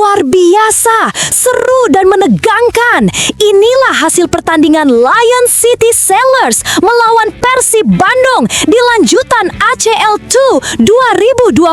Luar biasa, seru dan menegangkan. Inilah hasil pertandingan Lion City Sailors melawan Persib Bandung di lanjutan ACL 2 2025.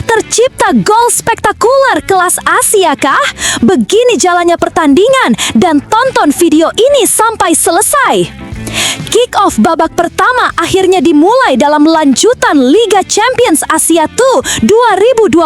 Tercipta gol spektakuler kelas Asia kah? Begini jalannya pertandingan dan tonton video ini sampai selesai. Kick-off babak pertama akhirnya dimulai dalam lanjutan Liga Champions Asia 2 2025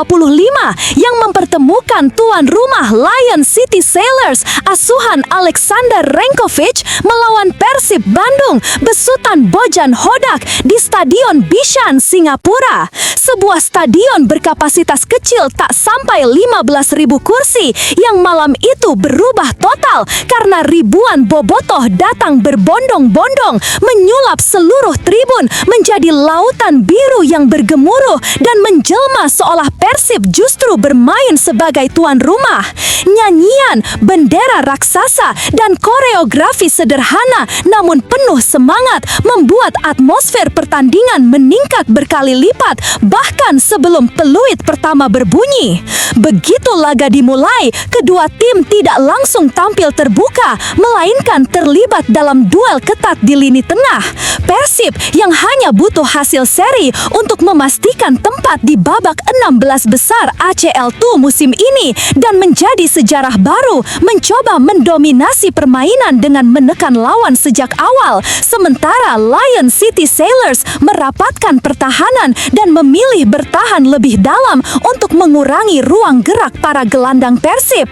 yang mempertemukan tuan rumah Lion City Sailors asuhan Alexander Renkovic melawan Persib Bandung besutan Bojan Hodak di Stadion Bishan, Singapura. Sebuah stadion berkapasitas kecil tak sampai 15.000 kursi yang malam itu berubah total karena ribuan bobotoh datang berbondong-bondong menyulap seluruh tribun menjadi lautan biru yang bergemuruh dan menjelma seolah Persib justru bermain sebagai tuan rumah. Nyanyian, bendera raksasa, dan koreografi sederhana namun penuh semangat membuat atmosfer pertandingan meningkat berkali lipat bahkan sebelum peluit pertama berbunyi. Begitu laga dimulai, kedua tim tidak langsung tampil terbuka melainkan terlibat dalam duel ketat di lini tengah. Persib yang hanya butuh hasil seri untuk memastikan tempat di babak 16 besar ACL 2 musim ini dan menjadi sejarah baru mencoba mendominasi permainan dengan menekan lawan sejak awal. Sementara Lion City Sailors merapatkan pertahanan dan memilih bertahan lebih dalam untuk mengurangi ruang gerak para gelandang Persib.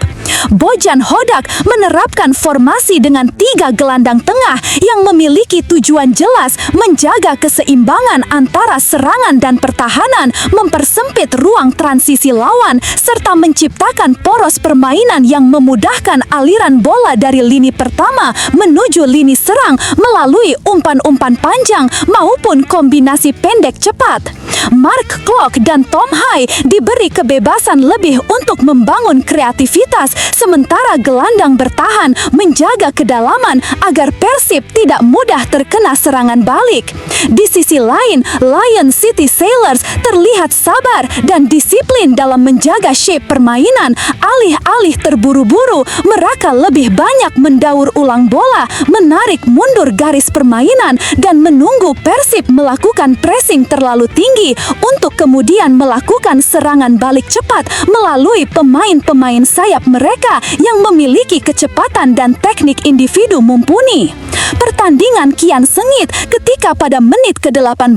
Bojan Hodak menerapkan formasi dengan 3 gelandang tengah yang memiliki tujuan jelas menjaga keseimbangan antara serangan dan pertahanan, mempersempit ruang transisi lawan, serta menciptakan poros permainan yang memudahkan aliran bola dari lini pertama menuju lini serang melalui umpan-umpan panjang maupun kombinasi pendek cepat. Mark Klok dan Tom Hai diberi kebebasan lebih untuk membangun kreativitas, sementara gelandang bertahan menjaga kedalaman agar Persib tidak mudah terkena serangan balik. Di sisi lain, Lion City Sailors terlihat sabar dan disiplin dalam menjaga shape permainan. Alih-alih terburu-buru, mereka lebih banyak mendaur ulang bola, menarik mundur garis permainan, dan menunggu Persib melakukan pressing terlalu tinggi untuk kemudian melakukan serangan balik cepat melalui pemain-pemain sayap mereka yang memiliki kecepatan dan teknik individu mumpuni. Pertandingan kian sengit ketika pada menit ke-18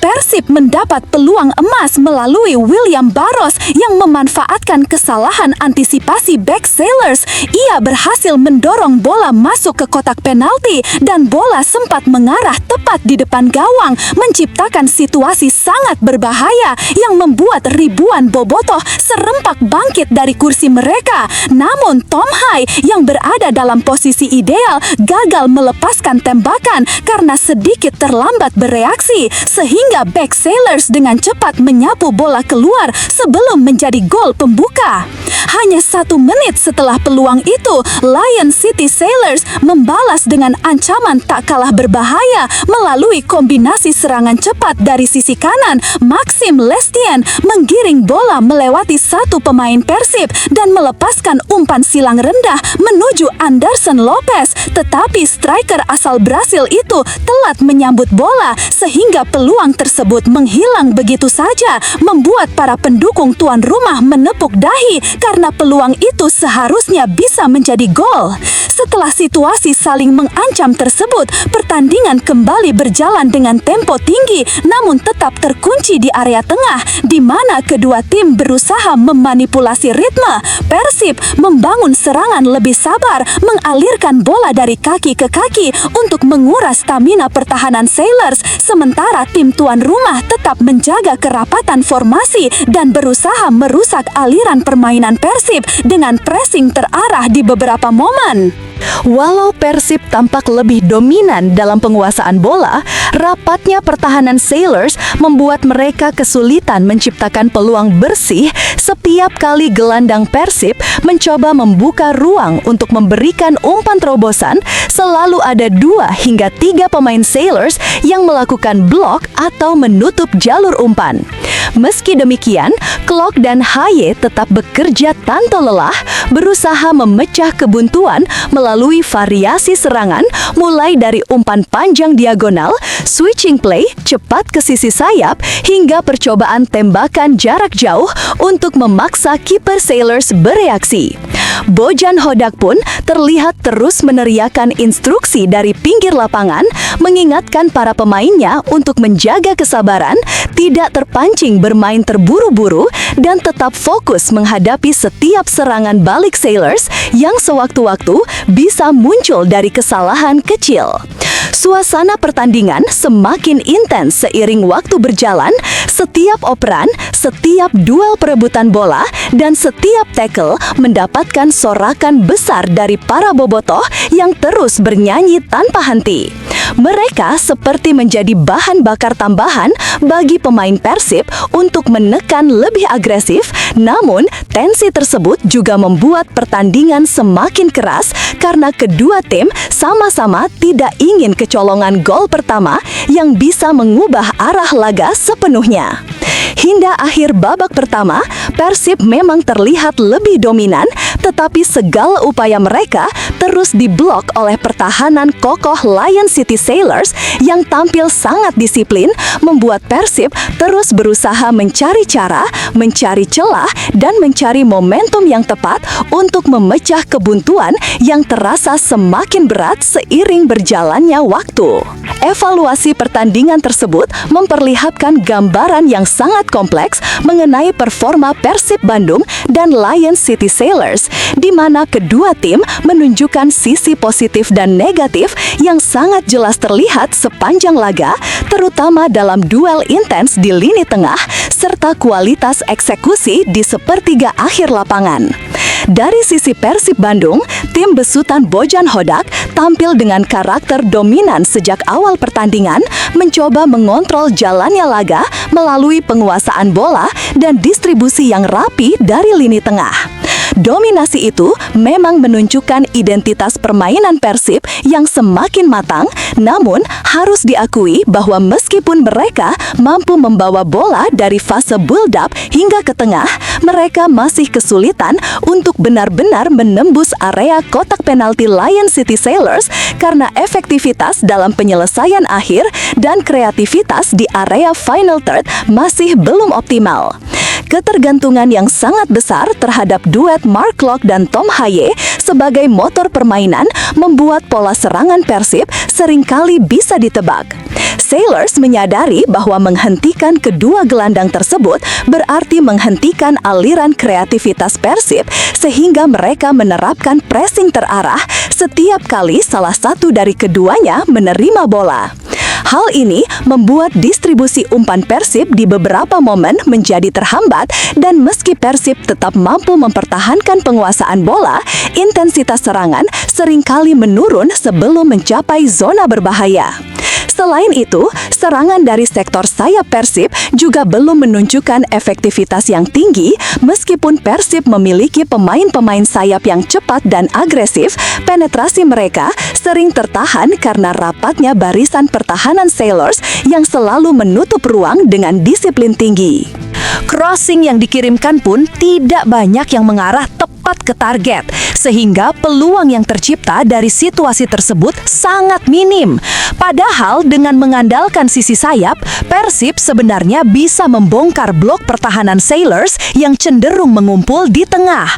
Persib mendapat peluang emas melalui William Barros yang memanfaatkan kesalahan antisipasi back Sailors. Ia berhasil mendorong bola masuk ke kotak penalti dan bola sempat mengarah tepat di depan gawang, menciptakan situasi sangat berbahaya yang membuat ribuan bobotoh serempak bangkit dari kursi mereka. Namun Tom Hai yang berada dalam posisi ideal gagal melepaskan tembakan karena sedikit terlambat bereaksi, sehingga back Sailors dengan cepat menyapu bola keluar sebelum menjadi gol pembuka. Hanya 1 menit setelah peluang itu, Lion City Sailors membalas dengan ancaman tak kalah berbahaya melalui kombinasi serangan cepat dari sisi kanan. Maxim Lestien menggiring bola melewati satu pemain Persib dan melepaskan umpan silang rendah menuju Anderson Lopez, tetapi striker asal Brasil itu telat menyambut bola sehingga peluang tersebut menghilang begitu saja, membuat para pendukung tuan rumah menepuk dahi karena peluang itu seharusnya bisa menjadi gol. Setelah situasi saling mengancam tersebut, pertandingan kembali berjalan dengan tempo tinggi namun tetap terkunci di area tengah di mana kedua tim berusaha memanipulasi ritme. Persib membangun serangan lebih sabar, mengalirkan bola dari kaki ke kaki untuk menguras stamina pertahanan Sailors, sementara tim tuan rumah tetap menjaga kerapatan formasi dan berusaha merusak aliran permainan Persib dengan pressing terarah di beberapa momen. Walau Persib tampak lebih dominan dalam penguasaan bola, rapatnya pertahanan Sailors membuat mereka kesulitan menciptakan peluang bersih setiap kali gelandang Persib mencoba membuka ruang untuk memberikan umpan terobosan. Selalu ada 2 hingga 3 pemain Sailors yang melakukan blok atau menutup jalur umpan. Meski demikian, Klok dan Haye tetap bekerja tanpa lelah, berusaha memecah kebuntuan melalui variasi serangan mulai dari umpan panjang diagonal, switching play, cepat ke sisi sayap, hingga percobaan tembakan jarak jauh untuk memaksa kiper Sailors bereaksi. Bojan Hodak pun terlihat terus meneriakan instruksi dari pinggir lapangan, mengingatkan para pemainnya untuk menjaga kesabaran, tidak terpancing bermain terburu-buru, dan tetap fokus menghadapi setiap serangan balik Sailors yang sewaktu-waktu bisa muncul dari kesalahan kecil. Suasana pertandingan semakin intens seiring waktu berjalan. Setiap operan, setiap duel perebutan bola, dan setiap tackle mendapatkan sorakan besar dari para bobotoh yang terus bernyanyi tanpa henti. Mereka seperti menjadi bahan bakar tambahan bagi pemain Persib untuk menekan lebih agresif, namun tensi tersebut juga membuat pertandingan semakin keras karena kedua tim sama-sama tidak ingin kecolongan gol pertama yang bisa mengubah arah laga sepenuhnya. Hingga akhir babak pertama, Persib memang terlihat lebih dominan, tetapi segala upaya mereka terus diblok oleh pertahanan kokoh Lion City Sailors yang tampil sangat disiplin, membuat Persib terus berusaha mencari cara, mencari celah, dan mencari momentum yang tepat untuk memecah kebuntuan yang terasa semakin berat seiring berjalannya waktu. Evaluasi pertandingan tersebut memperlihatkan gambaran yang sangat kompleks mengenai performa Persib Bandung dan Lion City Sailors, di mana kedua tim menunjukkan sisi positif dan negatif yang sangat jelas terlihat sepanjang laga, terutama dalam duel intens di lini tengah serta kualitas eksekusi di sepertiga akhir lapangan. Dari sisi Persib Bandung, tim besutan Bojan Hodak tampil dengan karakter dominan sejak awal pertandingan, mencoba mengontrol jalannya laga melalui penguasaan bola dan distribusi yang rapi dari lini tengah. Dominasi itu memang menunjukkan identitas permainan Persib yang semakin matang, namun harus diakui bahwa meskipun mereka mampu membawa bola dari fase build-up hingga ke tengah, mereka masih kesulitan untuk benar-benar menembus area kotak penalti Lion City Sailors karena efektivitas dalam penyelesaian akhir dan kreativitas di area final third masih belum optimal. Ketergantungan yang sangat besar terhadap duet Mark Klok dan Tom Haye sebagai motor permainan membuat pola serangan Persib seringkali bisa ditebak. Sailors menyadari bahwa menghentikan kedua gelandang tersebut berarti menghentikan aliran kreativitas Persib, sehingga mereka menerapkan pressing terarah setiap kali salah satu dari keduanya menerima bola. Hal ini membuat distribusi umpan Persib di beberapa momen menjadi terhambat, dan meski Persib tetap mampu mempertahankan penguasaan bola, intensitas serangan seringkali menurun sebelum mencapai zona berbahaya. Selain itu, serangan dari sektor sayap Persib juga belum menunjukkan efektivitas yang tinggi. Meskipun Persib memiliki pemain-pemain sayap yang cepat dan agresif, penetrasi mereka sering tertahan karena rapatnya barisan pertahanan Sailors yang selalu menutup ruang dengan disiplin tinggi. Crossing yang dikirimkan pun tidak banyak yang mengarah tepat ke target, sehingga peluang yang tercipta dari situasi tersebut sangat minim. Padahal dengan mengandalkan sisi sayap, Persib sebenarnya bisa membongkar blok pertahanan Sailors yang cenderung mengumpul di tengah.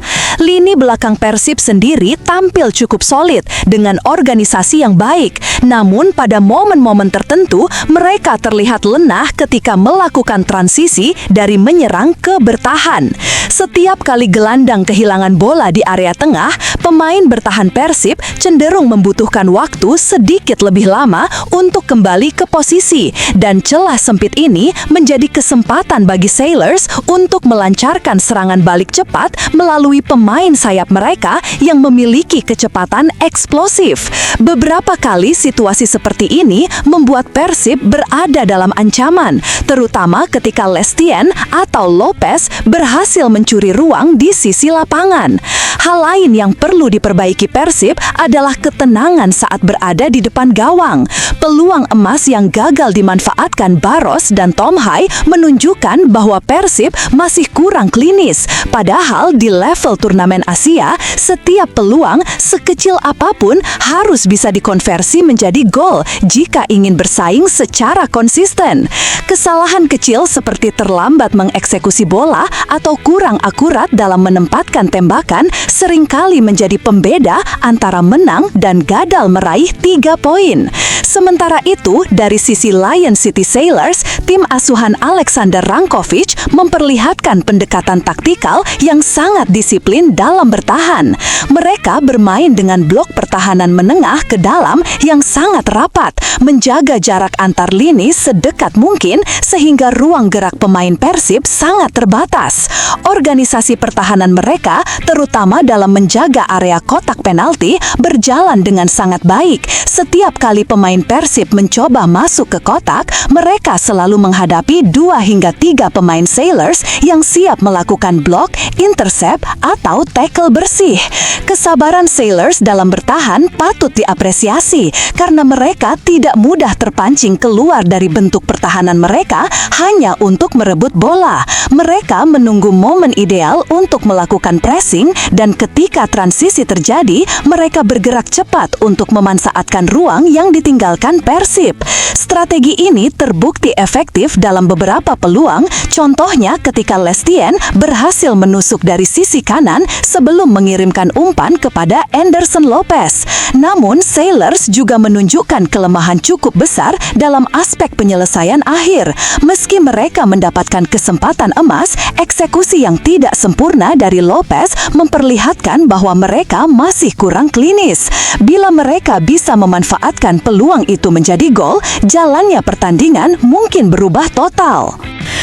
Lini belakang Persib sendiri tampil cukup solid dengan organisasi yang baik. Namun pada momen-momen tertentu, mereka terlihat lengah ketika melakukan transisi dari menyerang ke bertahan. Setiap kali gelandang kehilangan bola di area tengah, pemain bertahan Persib cenderung membutuhkan waktu sedikit lebih lama untuk kembali ke posisi, dan celah sempit ini menjadi kesempatan bagi Sailors untuk melancarkan serangan balik cepat melalui pemain pemain sayap mereka yang memiliki kecepatan eksplosif. Beberapa kali situasi seperti ini membuat Persib berada dalam ancaman, terutama ketika Lestienne atau Lopez berhasil mencuri ruang di sisi lapangan. Hal lain yang perlu diperbaiki Persib adalah ketenangan saat berada di depan gawang. Peluang emas yang gagal dimanfaatkan Barros dan Tom Hai menunjukkan bahwa Persib masih kurang klinis. Padahal di level turnamen Asia, setiap peluang sekecil apapun harus bisa dikonversi menjadi gol jika ingin bersaing secara konsisten. Kesalahan kecil seperti terlambat mengeksekusi bola atau kurang akurat dalam menempatkan tembakan seringkali menjadi pembeda antara menang dan gagal meraih 3 poin. Sementara itu, dari sisi Lion City Sailors, tim asuhan Alexander Rankovic memperlihatkan pendekatan taktikal yang sangat disiplin dalam bertahan. Mereka bermain dengan blok pertahanan menengah ke dalam yang sangat rapat, menjaga jarak antar lini sedekat mungkin sehingga ruang gerak pemain Persib sangat terbatas. Organisasi pertahanan mereka, terutama dalam menjaga area kotak penalti, berjalan dengan sangat baik. Setiap kali pemain Persib mencoba masuk ke kotak, mereka selalu menghadapi 2 hingga 3 pemain Sailors yang siap melakukan blok, intercept, atau tackle bersih. Kesabaran Sailors dalam bertahan patut diapresiasi karena mereka tidak mudah terpancing keluar dari bentuk pertahanan mereka hanya untuk merebut bola. Mereka menunggu momen ideal untuk melakukan pressing dan ketika transisi terjadi, mereka bergerak cepat untuk memanfaatkan ruang yang ditinggalkan Persib. Strategi ini terbukti efektif dalam beberapa peluang, contohnya ketika Lestienne berhasil menusuk dari sisi kanan sebelum mengirimkan umpan kepada Anderson Lopez. Namun, Sailors juga menunjukkan kelemahan cukup besar dalam aspek penyelesaian akhir. Meski mereka mendapatkan kesempatan emas, eksekusi yang tidak sempurna dari Lopez memperlihatkan bahwa mereka masih kurang klinis. Bila mereka bisa memanfaatkan peluang itu menjadi gol, jalannya pertandingan mungkin berubah total.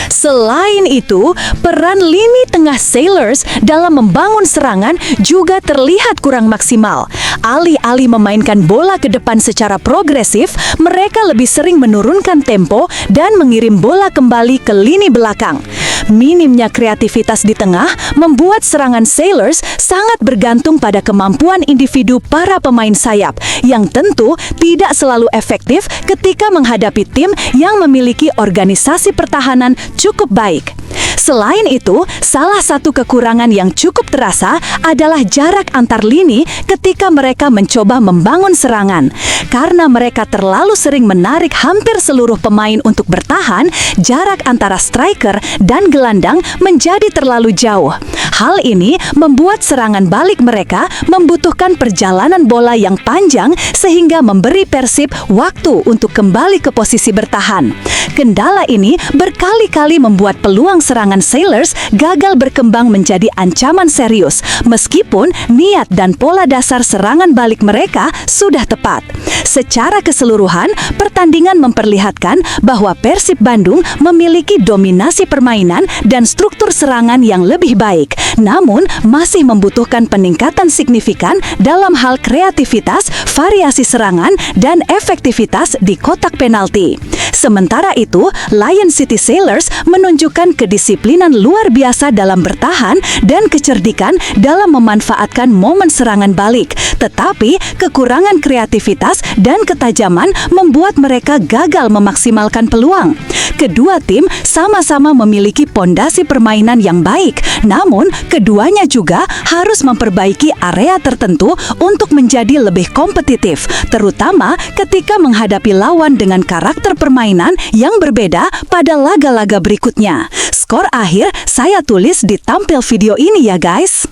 Selain itu, peran lini tengah Sailors dalam membangun serangan juga terlihat kurang maksimal. Alih-alih memainkan bola ke depan secara progresif, mereka lebih sering menurunkan tempo dan mengirim bola kembali ke lini belakang. Minimnya kreativitas di tengah membuat serangan Sailors sangat bergantung pada kemampuan individu para pemain sayap, yang tentu tidak selalu efektif ketika menghadapi tim yang memiliki organisasi pertahanan cukup baik. Selain itu, salah satu kekurangan yang cukup terasa adalah jarak antar lini ketika mereka mencoba membangun serangan. Karena mereka terlalu sering menarik hampir seluruh pemain untuk bertahan, jarak antara striker dan gelandang menjadi terlalu jauh. Hal ini membuat serangan balik mereka membutuhkan perjalanan bola yang panjang sehingga memberi Persib waktu untuk kembali ke posisi bertahan. Kendala ini berkali-kali membuat peluang serangan Sailors gagal berkembang menjadi ancaman serius, meskipun niat dan pola dasar serangan balik mereka sudah tepat. Secara keseluruhan, pertandingan memperlihatkan bahwa Persib Bandung memiliki dominasi permainan dan struktur serangan yang lebih baik, namun masih membutuhkan peningkatan signifikan dalam hal kreativitas, variasi serangan, dan efektivitas di kotak penalti. Sementara itu, Lion City Sailors menunjukkan kedisiplinan luar biasa dalam bertahan dan kecerdikan dalam memanfaatkan momen serangan balik. Tetapi, kekurangan kreativitas dan ketajaman membuat mereka gagal memaksimalkan peluang. Kedua tim sama-sama memiliki pondasi permainan yang baik, namun keduanya juga harus memperbaiki area tertentu untuk menjadi lebih kompetitif, terutama ketika menghadapi lawan dengan karakter permainan yang berbeda pada laga-laga berikutnya. Skor akhir saya tulis di tampil video ini ya guys.